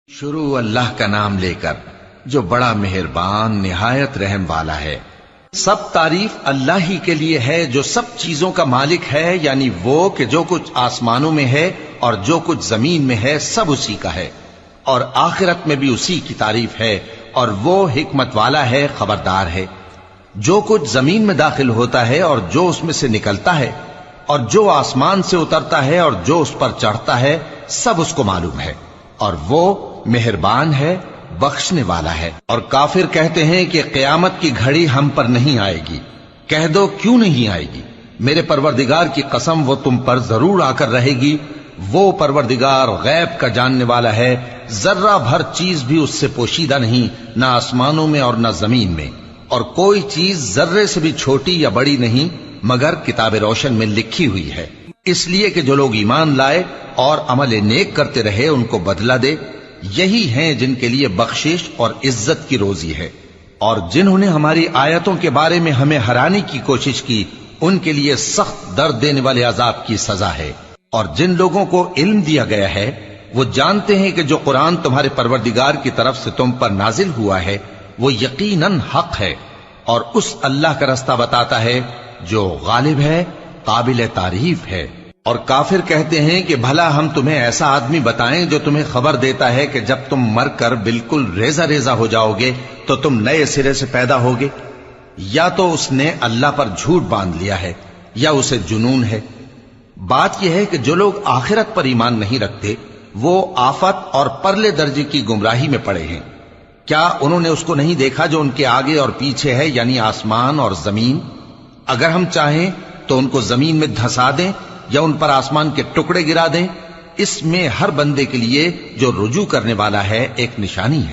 شروع اللہ کا نام لے کر جو بڑا مہربان نہایت رحم والا ہے۔ سب تعریف اللہ ہی کے لیے ہے جو سب چیزوں کا مالک ہے، یعنی وہ کہ جو کچھ آسمانوں میں ہے اور جو کچھ زمین میں ہے سب اسی کا ہے، اور آخرت میں بھی اسی کی تعریف ہے، اور وہ حکمت والا ہے، خبردار ہے۔ جو کچھ زمین میں داخل ہوتا ہے اور جو اس میں سے نکلتا ہے اور جو آسمان سے اترتا ہے اور جو اس پر چڑھتا ہے سب اس کو معلوم ہے، اور وہ مہربان ہے، بخشنے والا ہے۔ اور کافر کہتے ہیں کہ قیامت کی گھڑی ہم پر نہیں آئے گی۔ کہہ دو کیوں نہیں آئے گی؟ میرے پروردگار کی قسم وہ تم پر ضرور آ کر رہے گی۔ وہ پروردگار غیب کا جاننے والا ہے، ذرہ بھر چیز بھی اس سے پوشیدہ نہیں، نہ آسمانوں میں اور نہ زمین میں، اور کوئی چیز ذرے سے بھی چھوٹی یا بڑی نہیں مگر کتاب روشن میں لکھی ہوئی ہے، اس لیے کہ جو لوگ ایمان لائے اور عمل نیک کرتے رہے ان کو بدلہ دے۔ یہی ہیں جن کے لیے بخشش اور عزت کی روزی ہے، اور جنہوں نے ہماری آیتوں کے بارے میں ہمیں ہرانے کی کوشش کی ان کے لیے سخت درد دینے والے عذاب کی سزا ہے۔ اور جن لوگوں کو علم دیا گیا ہے وہ جانتے ہیں کہ جو قرآن تمہارے پروردگار کی طرف سے تم پر نازل ہوا ہے وہ یقیناً حق ہے، اور اس اللہ کا رستہ بتاتا ہے جو غالب ہے، قابل تعریف ہے۔ اور کافر کہتے ہیں کہ بھلا ہم تمہیں ایسا آدمی بتائیں جو تمہیں خبر دیتا ہے کہ جب تم مر کر بالکل ریزہ ریزہ ہو جاؤ گے تو تم نئے سرے سے پیدا ہوگے؟ یا تو اس نے اللہ پر جھوٹ باندھ لیا ہے یا اسے جنون ہے۔ بات یہ ہے کہ جو لوگ آخرت پر ایمان نہیں رکھتے وہ آفت اور پرلے درجے کی گمراہی میں پڑے ہیں۔ کیا انہوں نے اس کو نہیں دیکھا جو ان کے آگے اور پیچھے ہے، یعنی آسمان اور زمین؟ اگر ہم چاہیں تو ان کو زمین میں دھسا دیں یا ان پر آسمان کے ٹکڑے گرا دیں۔ اس میں ہر بندے کے لیے جو رجوع کرنے والا ہے ایک نشانی ہے۔